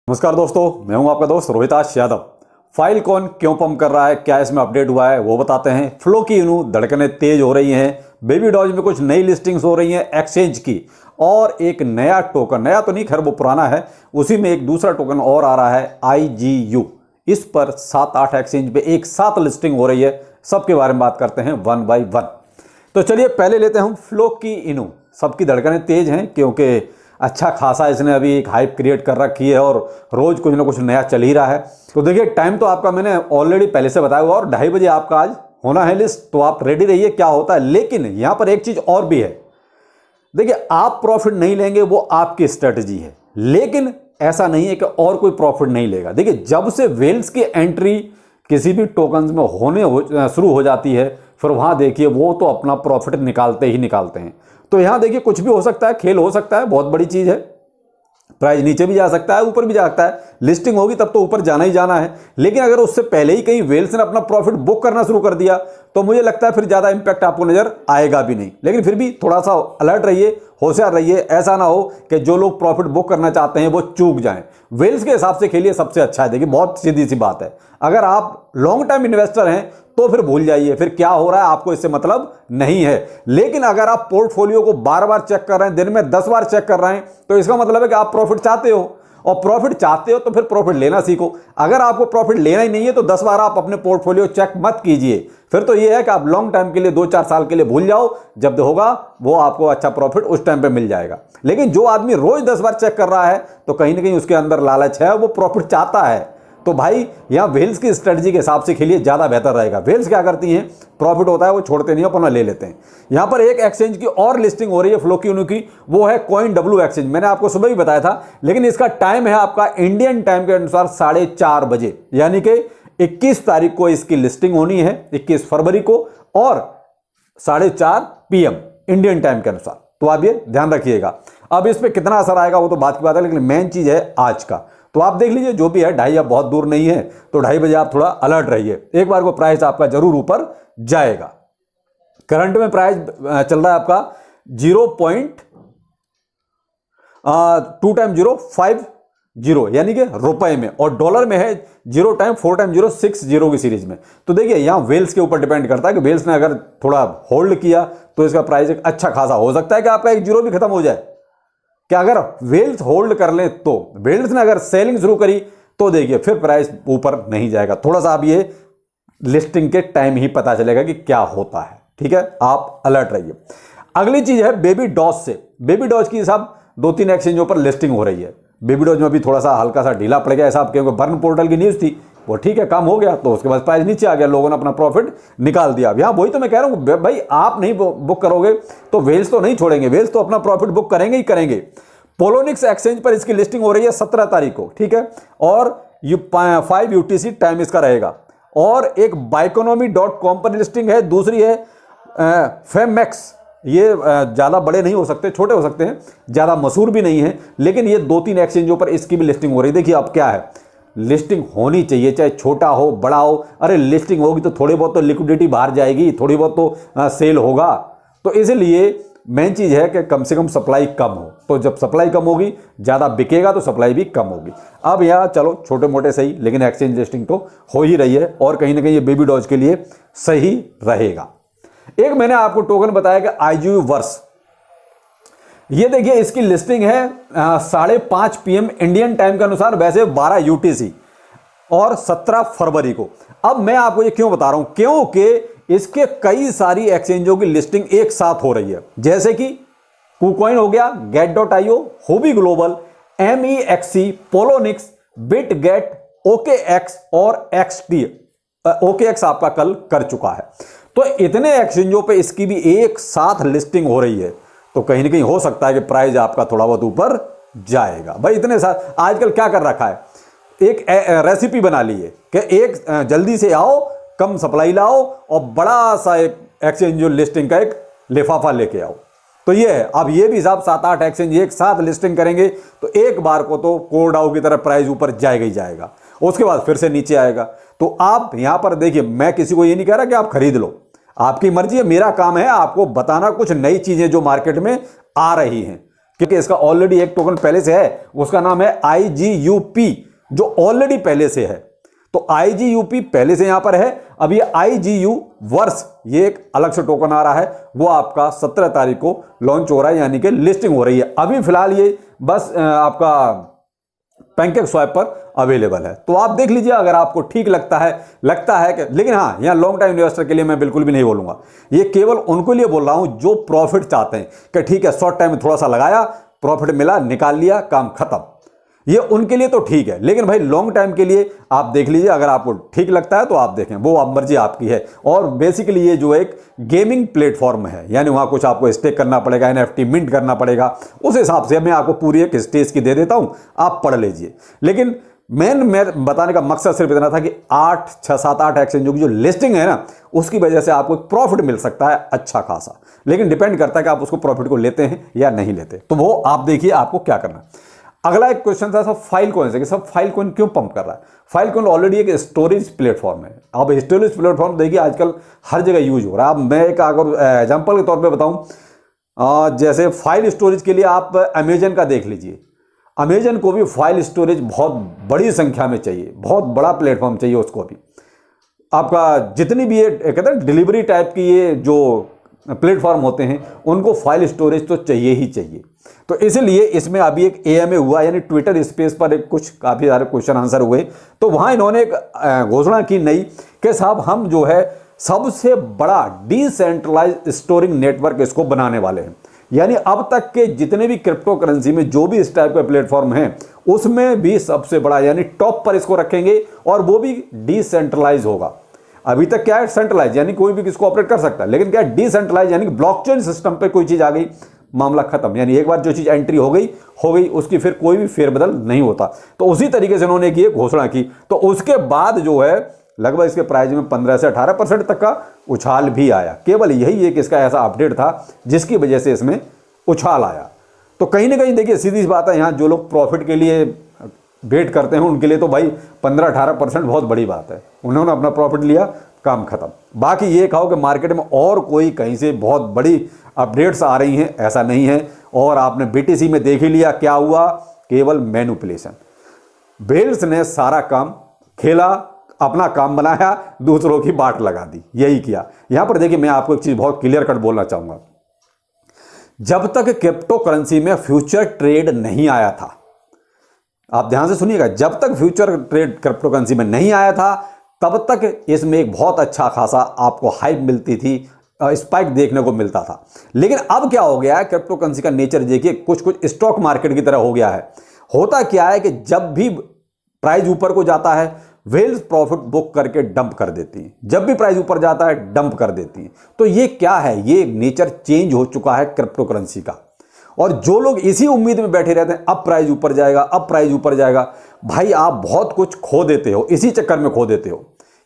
नमस्कार दोस्तों, मैं हूं आपका दोस्त रोहिताश यादव। फाइलकॉन क्यों पंप कर रहा है, क्या इसमें अपडेट हुआ है वो बताते हैं। फ्लो की धड़कनें तेज हो रही हैं। बेबी डॉज में कुछ नई लिस्टिंग्स हो रही हैं एक्सचेंज की, और एक नया टोकन, नया तो नहीं खैर वो पुराना है, उसी में एक दूसरा टोकन और आ रहा है IGU। इस पर 7-8 एक्सचेंज पे एक साथ लिस्टिंग हो रही है। सबके बारे में बात करते हैं वन बाय वन। तो चलिए पहले लेते हैं हम फ्लो की। सबकी धड़कनें तेज हैं क्योंकि अच्छा खासा इसने अभी एक हाइप क्रिएट कर रखी है और रोज कुछ ना कुछ नया चल ही रहा है। तो देखिए टाइम तो आपका मैंने ऑलरेडी पहले से बताया हुआ, और 2:30 बजे आपका आज होना है लिस्ट, तो आप रेडी रहिए क्या होता है। लेकिन यहां पर एक चीज और भी है, देखिए आप प्रॉफिट नहीं लेंगे वो आपकी स्ट्रेटजी है, लेकिन ऐसा नहीं है कि और कोई प्रॉफिट नहीं लेगा। देखिए जब से वेल्स की एंट्री किसी भी टोकन्स में शुरू हो जाती है, फिर वहां देखिए वो तो अपना प्रॉफिट निकालते ही निकालते हैं। तो यहां देखिए कुछ भी हो सकता है, खेल हो सकता है, बहुत बड़ी चीज है। प्राइस नीचे भी जा सकता है, ऊपर भी जा सकता है। लिस्टिंग होगी तब तो ऊपर जाना ही जाना है। लेकिन अगर उससे पहले ही कहीं वेल्स ने अपना प्रॉफिट बुक करना शुरू कर दिया तो मुझे लगता है फिर ज्यादा इंपैक्ट आपको नजर आएगा भी नहीं। लेकिन फिर भी थोड़ा सा अलर्ट रहिए, होशियार रहिए, ऐसा ना हो कि जो लोग प्रॉफिट बुक करना चाहते हैं वो चूक जाएं। वेल्स के हिसाब से खेलिए, सबसे अच्छा है। देखिए बहुत सीधी सी बात है, अगर आप लॉन्ग टर्म इन्वेस्टर हैं तो फिर भूल जाइए, फिर क्या हो रहा है आपको इससे मतलब नहीं है। लेकिन अगर आप पोर्टफोलियो को बार बार चेक कर रहे हैं, दिन में 10 बार चेक कर रहे हैं, तो इसका मतलब है कि आप प्रॉफिट चाहते हो, और प्रॉफिट चाहते हो तो फिर प्रॉफिट लेना सीखो। अगर आपको प्रॉफिट लेना ही नहीं है तो 10 बार आप अपने पोर्टफोलियो चेक मत कीजिए। फिर तो यह है कि आप लॉन्ग टाइम के लिए 2-4 साल के लिए भूल जाओ, जब होगा वो आपको अच्छा प्रॉफिट उस टाइम पे मिल जाएगा। लेकिन जो आदमी रोज 10 बार चेक कर रहा है तो कहीं ना कहीं उसके अंदर लालच है, वो प्रॉफिट चाहता है। तो भाई यहां वेल्स की स्ट्रेटजी के हिसाब से खेलिए, ज्यादा बेहतर रहेगा। वेल्स क्या करती हैं, प्रॉफिट होता है वो छोड़ते नहीं, अपना ले लेते हैं। यहां पर एक एक्सचेंज की और लिस्टिंग हो रही है फ्लो की, वो है CoinW एक्सचेंज। मैंने आपको सुबह भी बताया था, लेकिन इसका टाइम है आपका इंडियन टाइम के अनुसार 4:30 बजे, यानी कि 21 तारीख को इसकी लिस्टिंग होनी है, 21 फरवरी को, और 4:30 PM इंडियन टाइम के अनुसार। तो आप ये ध्यान रखिएगा। अब इस पर कितना असर आएगा वो तो बात की बात है, लेकिन मेन चीज है आज का। तो आप देख लीजिए जो भी है, 2:30 अब बहुत दूर नहीं है, तो 2:30 बजे आप थोड़ा अलर्ट रहिए। एक बार को प्राइस आपका जरूर ऊपर जाएगा। करंट में प्राइस चल रहा है आपका 0.2x050, यानी कि रुपए में, और डॉलर में है 0.4x060 की सीरीज में। तो देखिए यहां वेल्स के ऊपर डिपेंड करता है कि वेल्स ने अगर थोड़ा होल्ड किया तो इसका प्राइस एक अच्छा खासा हो सकता है कि आपका 1 जीरो भी खत्म हो जाए। क्या अगर वेल्स होल्ड कर लें, तो वेल्स ने अगर सेलिंग शुरू करी तो देखिए फिर प्राइस ऊपर नहीं जाएगा। थोड़ा सा अब ये लिस्टिंग के टाइम ही पता चलेगा कि क्या होता है। ठीक है, आप अलर्ट रहिए। अगली चीज है बेबी डॉज से। बेबी डॉज की साहब 2-3 एक्सचेंजों पर लिस्टिंग हो रही है। बेबी डॉज में भी थोड़ा सा हल्का सा ढीला पड़ गया साहब, क्योंकि बर्न पोर्टल की न्यूज थी, वो ठीक है काम हो गया, तो उसके बाद प्राइस नीचे आ गया, लोगों ने अपना प्रॉफिट निकाल दिया। अब यहां वही तो मैं कह रहा हूं भाई, आप नहीं बुक करोगे तो वेल्स तो नहीं छोड़ेंगे, वेल्स तो अपना प्रॉफिट बुक करेंगे ही करेंगे। पोलोनिक्स एक्सचेंज पर इसकी लिस्टिंग हो रही है 17 तारीख को, ठीक है, और 5 UTC टाइम इसका रहेगा। और एक Baiconomy.com पर लिस्टिंग है, दूसरी है फेमैक्स। ये ज्यादा बड़े नहीं हो सकते, छोटे हो सकते हैं, ज्यादा मशहूर भी नहीं है, लेकिन ये 2-3 एक्सचेंजों पर इसकी भी लिस्टिंग हो रही है। देखिए अब क्या है, लिस्टिंग होनी चाहिए, चाहे छोटा हो बड़ा हो। अरे लिस्टिंग होगी तो थोड़ी बहुत तो लिक्विडिटी बाहर जाएगी, थोड़ी बहुत तो सेल होगा। तो इसलिए मेन चीज है कि कम से कम सप्लाई कम हो, तो जब सप्लाई कम होगी, ज्यादा बिकेगा तो सप्लाई भी कम होगी। अब यहाँ चलो छोटे मोटे सही, लेकिन एक्सचेंज लिस्टिंग तो हो ही रही है, और कहीं ना कहीं ये बेबी डॉज के लिए सही रहेगा। एक मैंने आपको टोकन बताया कि IGU वर्स, ये देखिए इसकी लिस्टिंग है 5:30 PM इंडियन टाइम के अनुसार, वैसे 12 UTC, और 17 फरवरी को। अब मैं आपको ये क्यों बता रहा हूं, क्योंकि इसके कई सारी एक्सचेंजों की लिस्टिंग एक साथ हो रही है, जैसे कि KuCoin हो गया, Get.io, Huobi global, MEXC, Poloniex, BitGet, OKX और XT। OKX आपका कल कर चुका है। तो इतने एक्सचेंजों पे इसकी भी एक साथ लिस्टिंग हो रही है, तो कहीं ना कहीं हो सकता है कि प्राइस आपका थोड़ा बहुत ऊपर जाएगा। भाई इतने साथ आजकल क्या कर रखा है, एक रेसिपी बना ली है कि एक जल्दी से आओ, कम सप्लाई लाओ, और बड़ा सा एक एक्सचेंज लिस्टिंग का एक लिफाफा लेके आओ। तो ये है, अब ये भी साहब 7-8 एक्सचेंज एक साथ लिस्टिंग करेंगे तो एक बार को तो कोरडाउ की तरह प्राइस ऊपर जाएगा ही जाएगा, उसके बाद फिर से नीचे आएगा। तो आप यहां पर देखिए, मैं किसी को ये नहीं कह रहा कि आप खरीद लो, आपकी मर्जी है, मेरा काम है आपको बताना कुछ नई चीजें जो मार्केट में आ रही हैं। क्योंकि इसका ऑलरेडी एक टोकन पहले से है, उसका नाम है IGUP, जो ऑलरेडी पहले से है। तो IGUP पहले से यहां पर है। अब ये IGU वर्स, ये एक अलग से टोकन आ रहा है, वो आपका 17 तारीख को लॉन्च हो रहा है, यानी कि लिस्टिंग हो रही है। अभी फिलहाल ये बस आपका पैनकेक स्वैप पर अवेलेबल है। तो आप देख लीजिए अगर आपको ठीक लगता है कि, लेकिन हाँ, यहाँ लॉन्ग टाइम इन्वेस्टर के लिए मैं बिल्कुल भी नहीं बोलूंगा। ये केवल उनको लिए बोल रहा हूं जो प्रॉफिट चाहते हैं कि ठीक है, शॉर्ट टाइम में थोड़ा सा लगाया, प्रॉफिट मिला, निकाल लिया, काम खत्म। ये उनके लिए तो ठीक है, लेकिन भाई लॉन्ग टाइम के लिए आप देख लीजिए, अगर आपको ठीक लगता है तो आप देखें, वो आप मर्जी आपकी है। और बेसिकली ये जो एक गेमिंग प्लेटफॉर्म है, यानी वहां कुछ आपको स्टेक करना पड़ेगा, NFT मिंट करना पड़ेगा, उस हिसाब से मैं आपको पूरी एक स्टेज की दे देता हूं, आप पढ़ लीजिए। लेकिन मैं बताने का मकसद सिर्फ इतना था कि 6, 7, 8 एक्सचेंजों की जो लिस्टिंग है ना, उसकी वजह से आपको प्रॉफिट मिल सकता है अच्छा खासा, लेकिन डिपेंड करता है कि आप उसको प्रॉफिट को लेते हैं या नहीं लेते। तो वो आप देखिए आपको क्या करना। अगला एक क्वेश्चन था सब फाइल कॉइन से, कि सब फाइल कॉइन क्यों पंप कर रहा है। फाइल कॉइन ऑलरेडी एक स्टोरेज प्लेटफॉर्म है। अब स्टोरेज प्लेटफॉर्म देखिए आजकल हर जगह यूज हो रहा है। अब मैं एक अगर एग्जांपल के तौर पे बताऊं, जैसे फाइल स्टोरेज के लिए आप अमेजन का देख लीजिए। अमेजन को भी फाइल स्टोरेज बहुत बड़ी संख्या में चाहिए, बहुत बड़ा प्लेटफॉर्म चाहिए उसको भी। आपका जितनी भी ये कहते हैं डिलीवरी टाइप की ये जो प्लेटफॉर्म होते हैं, उनको फाइल स्टोरेज तो चाहिए ही चाहिए। तो इसलिए इसमें अभी एक AMA हुआ, यानी ट्विटर स्पेस पर एक कुछ काफ़ी सारे क्वेश्चन आंसर हुए। तो वहाँ इन्होंने एक घोषणा की नई कि साहब हम जो है सबसे बड़ा डिसेंट्रलाइज स्टोरिंग नेटवर्क इसको बनाने वाले हैं। यानी अब तक के जितने भी क्रिप्टो करेंसी में जो भी इस टाइप के प्लेटफॉर्म हैं, उसमें भी सबसे बड़ा यानी टॉप पर इसको रखेंगे, और वो भी डिसेंट्रलाइज होगा। अभी तक क्या है, सेंट्रलाइज यानी कोई भी किसको ऑपरेट कर सकता है, लेकिन क्या है डिसेंट्रलाइज यानी ब्लॉकचेन सिस्टम पे कोई चीज आ गई, मामला खत्म। यानी एक बार जो चीज एंट्री हो गई, उसकी फिर कोई भी फेरबदल नहीं होता। तो उसी तरीके से उन्होंने की घोषणा की। तो उसके बाद जो है लगभग इसके प्राइस में 15 से 18% तक का उछाल भी आया। केवल यही एक इसका ऐसा अपडेट था जिसकी वजह से इसमें उछाल आया। तो कहीं ना कहीं देखिए सीधी सी बात है, यहाँ जो लोग प्रॉफिट के लिए वेट करते हैं उनके लिए तो भाई 15-18% बहुत बड़ी बात है। उन्होंने अपना प्रॉफिट लिया, काम खत्म। बाकी ये कहो कि मार्केट में और कोई कहीं से बहुत बड़ी अपडेट्स आ रही हैं, ऐसा नहीं है। और आपने BTC में देख ही लिया क्या हुआ, केवल मैनिपुलेशन। वेल्स ने सारा काम खेला, अपना काम बनाया, दूसरों की बाट लगा दी, यही किया। यहां पर देखिए मैं आपको एक चीज बहुत क्लियर कट बोलना चाहूंगा। जब तक क्रिप्टो करेंसी में फ्यूचर ट्रेड नहीं आया था, आप ध्यान से सुनिएगा, जब तक फ्यूचर ट्रेड क्रिप्टो करेंसी में नहीं आया था तब तक इसमें एक बहुत अच्छा खासा आपको हाइप मिलती थी, स्पाइक देखने को मिलता था। लेकिन अब क्या हो गया है, क्रिप्टो करेंसी का नेचर देखिए कुछ स्टॉक मार्केट की तरह हो गया है। होता क्या है कि जब भी प्राइस ऊपर को जाता है, वेल्स प्रॉफिट बुक करके डंप कर देती हैं। जब भी प्राइस ऊपर जाता है डंप कर देती हैं। तो ये क्या है, ये नेचर चेंज हो चुका है क्रिप्टो करेंसी का। और जो लोग इसी उम्मीद में बैठे रहते हैं अब प्राइस ऊपर जाएगा, अब प्राइस ऊपर जाएगा, भाई आप बहुत कुछ खो देते हो, इसी चक्कर में खो देते हो।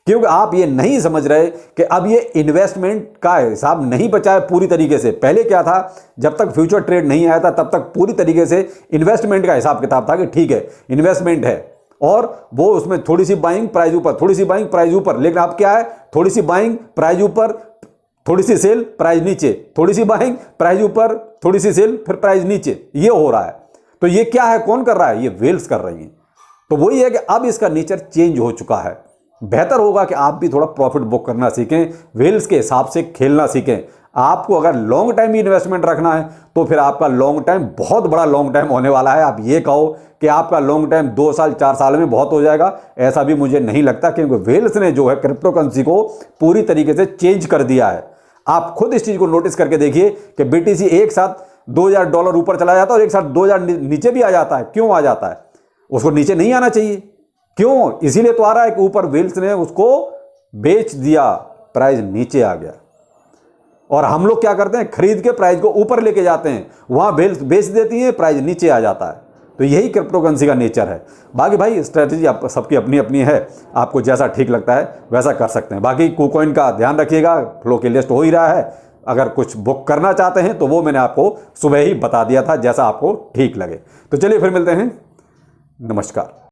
क्योंकि आप ये नहीं समझ रहे कि अब ये इन्वेस्टमेंट का हिसाब नहीं बचा है पूरी तरीके से। पहले क्या था, जब तक फ्यूचर ट्रेड नहीं आया था तब तक पूरी तरीके से इन्वेस्टमेंट का हिसाब किताब था कि ठीक है इन्वेस्टमेंट है, और वो उसमें थोड़ी सी बाइंग प्राइस ऊपर, थोड़ी सी बाइंग प्राइस ऊपर। लेकिन अब क्या है, थोड़ी सी बाइंग प्राइस ऊपर, थोड़ी सी सेल प्राइस नीचे, थोड़ी सी बाइंग प्राइस ऊपर, थोड़ी सी सेल फिर प्राइस नीचे, ये हो रहा है। तो ये क्या है, कौन कर रहा है, ये वेल्स कर रही हैं। तो वही है कि अब इसका नेचर चेंज हो चुका है। बेहतर होगा कि आप भी थोड़ा प्रॉफिट बुक करना सीखें, वेल्स के हिसाब से खेलना सीखें। आपको अगर लॉन्ग टाइम इन्वेस्टमेंट रखना है तो फिर आपका लॉन्ग टाइम बहुत बड़ा लॉन्ग टाइम होने वाला है। आप ये कहो कि आपका लॉन्ग टाइम 2 साल 4 साल में बहुत हो जाएगा, ऐसा भी मुझे नहीं लगता, क्योंकि वेल्स ने जो है क्रिप्टो करेंसी को पूरी तरीके से चेंज कर दिया है। आप खुद इस चीज को नोटिस करके देखिए कि BTC एक साथ $2000 ऊपर चला जाता है और एक साथ 2000 नीचे भी आ जाता है। क्यों आ जाता है, उसको नीचे नहीं आना चाहिए, क्यों, इसीलिए तो आ रहा है कि ऊपर वेल्स ने उसको बेच दिया, प्राइस नीचे आ गया। और हम लोग क्या करते हैं, खरीद के प्राइस को ऊपर लेके जाते हैं, वहां वेल्स बेच देती है, प्राइस नीचे आ जाता है। तो यही क्रिप्टो करेंसी का नेचर है। बाकी भाई स्ट्रेटजी आप सबकी अपनी अपनी है, आपको जैसा ठीक लगता है वैसा कर सकते हैं। बाकी KuCoin का ध्यान रखिएगा, फ्लो की लिस्ट हो ही रहा है। अगर कुछ बुक करना चाहते हैं तो वो मैंने आपको सुबह ही बता दिया था, जैसा आपको ठीक लगे। तो चलिए फिर मिलते हैं, नमस्कार।